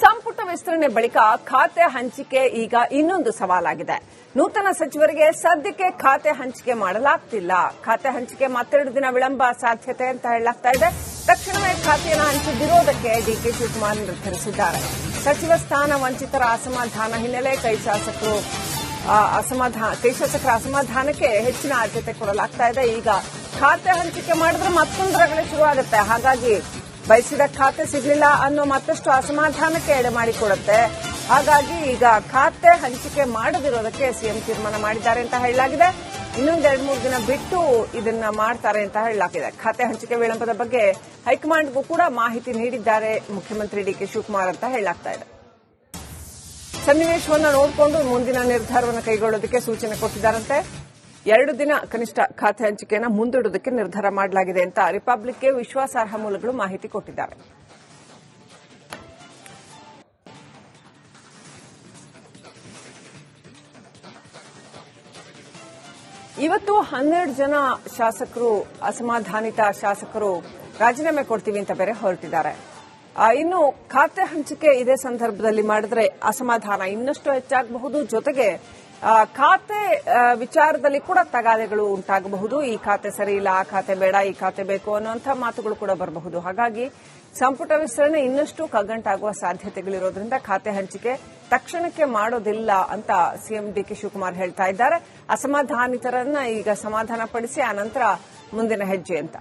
ಸಂಪುಟ ವಿಸ್ತರಣೆ ಬಳಿಕ ಖಾತೆ ಹಂಚಿಕೆ ಈಗ ಇನ್ನೊಂದು ಸವಾಲಾಗಿದೆ. ನೂತನ ಸಚಿವರಿಗೆ ಸದ್ಯಕ್ಕೆ ಖಾತೆ ಹಂಚಿಕೆ ಮಾಡಲಾಗ್ತಿಲ್ಲ. ಖಾತೆ ಹಂಚಿಕೆ ಮತ್ತೆರಡು ದಿನ ವಿಳಂಬ ಸಾಧ್ಯತೆ ಅಂತ ಹೇಳಲಾಗ್ತಾ ಇದೆ. ತಕ್ಷಣವೇ ಖಾತೆಯನ್ನು ಹಂಚದಿರೋದಕ್ಕೆ ಡಿಕೆ ಶಿವಕುಮಾರ್ ನಿರ್ಧರಿಸಿದ್ದಾರೆ. ಸಚಿವ ಸ್ಥಾನ ವಂಚಿತರ ಅಸಮಾಧಾನ ಹಿನ್ನೆಲೆ ಕೈ ಶಾಸಕರ ಅಸಮಾಧಾನಕ್ಕೆ ಹೆಚ್ಚಿನ ಆದ್ಯತೆ ಕೊಡಲಾಗ್ತಾ ಇದೆ. ಈಗ ಖಾತೆ ಹಂಚಿಕೆ ಮಾಡಿದ್ರೆ ಮತ್ತೊಂದು ರಗಳೆ ಶುರುವಾಗುತ್ತೆ. ಹಾಗಾಗಿ ಬಯಸಿದ ಖಾತೆ ಸಿಗಲಿಲ್ಲ ಅನ್ನೋ ಮತ್ತಷ್ಟು ಅಸಮಾಧಾನಕ್ಕೆ ಎಡೆ ಮಾಡಿಕೊಡುತ್ತೆ. ಹಾಗಾಗಿ ಈಗ ಖಾತೆ ಹಂಚಿಕೆ ಮಾಡದಿರೋದಕ್ಕೆ ಸಿಎಂ ತೀರ್ಮಾನ ಮಾಡಿದ್ದಾರೆ ಅಂತ ಹೇಳಲಾಗಿದೆ. ಇನ್ನೊಂದು 2-3 ದಿನ ಬಿಟ್ಟು ಇದನ್ನ ಮಾಡ್ತಾರೆ ಅಂತ ಹೇಳಲಾಗಿದೆ. ಖಾತೆ ಹಂಚಿಕೆ ವಿಳಂಬದ ಬಗ್ಗೆ ಹೈಕಮಾಂಡ್ಗೂ ಕೂಡ ಮಾಹಿತಿ ನೀಡಿದ್ದಾರೆ ಮುಖ್ಯಮಂತ್ರಿ ಡಿಕೆ ಶಿವಕುಮಾರ್ ಅಂತ ಹೇಳಲಾಗ್ತಾ ಇದೆ. ಸನ್ನಿವೇಶವನ್ನು ನೋಡಿಕೊಂಡು ಮುಂದಿನ ನಿರ್ಧಾರವನ್ನು ಕೈಗೊಳ್ಳೋದಕ್ಕೆ ಸೂಚನೆ ಕೊಟ್ಟಿದ್ದಾರಂತೆ. 2 ದಿನ ಕನಿಷ್ಠ ಖಾತೆ ಹಂಚಿಕೆಯನ್ನು ಮುಂದೂಡುವುದಕ್ಕೆ ನಿರ್ಧಾರ ಮಾಡಲಾಗಿದೆ ಅಂತ ರಿಪಬ್ಲಿಕ್ಗೆ ವಿಶ್ವಾಸಾರ್ಹ ಮೂಲಗಳು ಮಾಹಿತಿ ಕೊಟ್ಟಿದ್ದಾರೆ. ಇವತ್ತು 12 ಜನ ಶಾಸಕರು ಅಸಮಾಧಾನಿತ ಶಾಸಕರು ರಾಜೀನಾಮೆ ಕೊಡ್ತೀವಿ ಅಂತ ಬೇರೆ ಹೊರಟಿದ್ದಾರೆ. ಇನ್ನು ಖಾತೆ ಹಂಚಿಕೆ ಇದೇ ಸಂದರ್ಭದಲ್ಲಿ ಮಾಡಿದ್ರೆ ಅಸಮಾಧಾನ ಇನ್ನಷ್ಟು ಹೆಚ್ಚಾಗಬಹುದು. ಜೊತೆಗೆ ಖಾತೆ ವಿಚಾರದಲ್ಲಿ ಕೂಡ ತಗಾದೆಗಳು ಉಂಟಾಗಬಹುದು. ಈ ಖಾತೆ ಸರಿ ಇಲ್ಲ, ಆ ಖಾತೆ ಬೇಡ, ಈ ಖಾತೆ ಬೇಕು ಅನ್ನುವಂಥ ಮಾತುಗಳು ಕೂಡ ಬರಬಹುದು. ಹಾಗಾಗಿ ಸಂಪುಟ ವಿಸ್ತರಣೆ ಇನ್ನಷ್ಟು ಕಗ್ಗಂಟಾಗುವ ಸಾಧ್ಯತೆಗಳಿರೋದ್ರಿಂದ ಖಾತೆ ಹಂಚಿಕೆ ತಕ್ಷಣಕ್ಕೆ ಮಾಡೋದಿಲ್ಲ ಅಂತ ಸಿಎಂ ಡಿಕೆ ಶಿವಕುಮಾರ್ ಹೇಳ್ತಾ ಇದ್ದಾರೆ. ಅಸಮಾಧಾನಿತರನ್ನ ಈಗ ಸಮಾಧಾನ ಪಡಿಸಿ ಆನಂತರ ಮುಂದಿನ ಹೆಜ್ಜೆ ಅಂತ.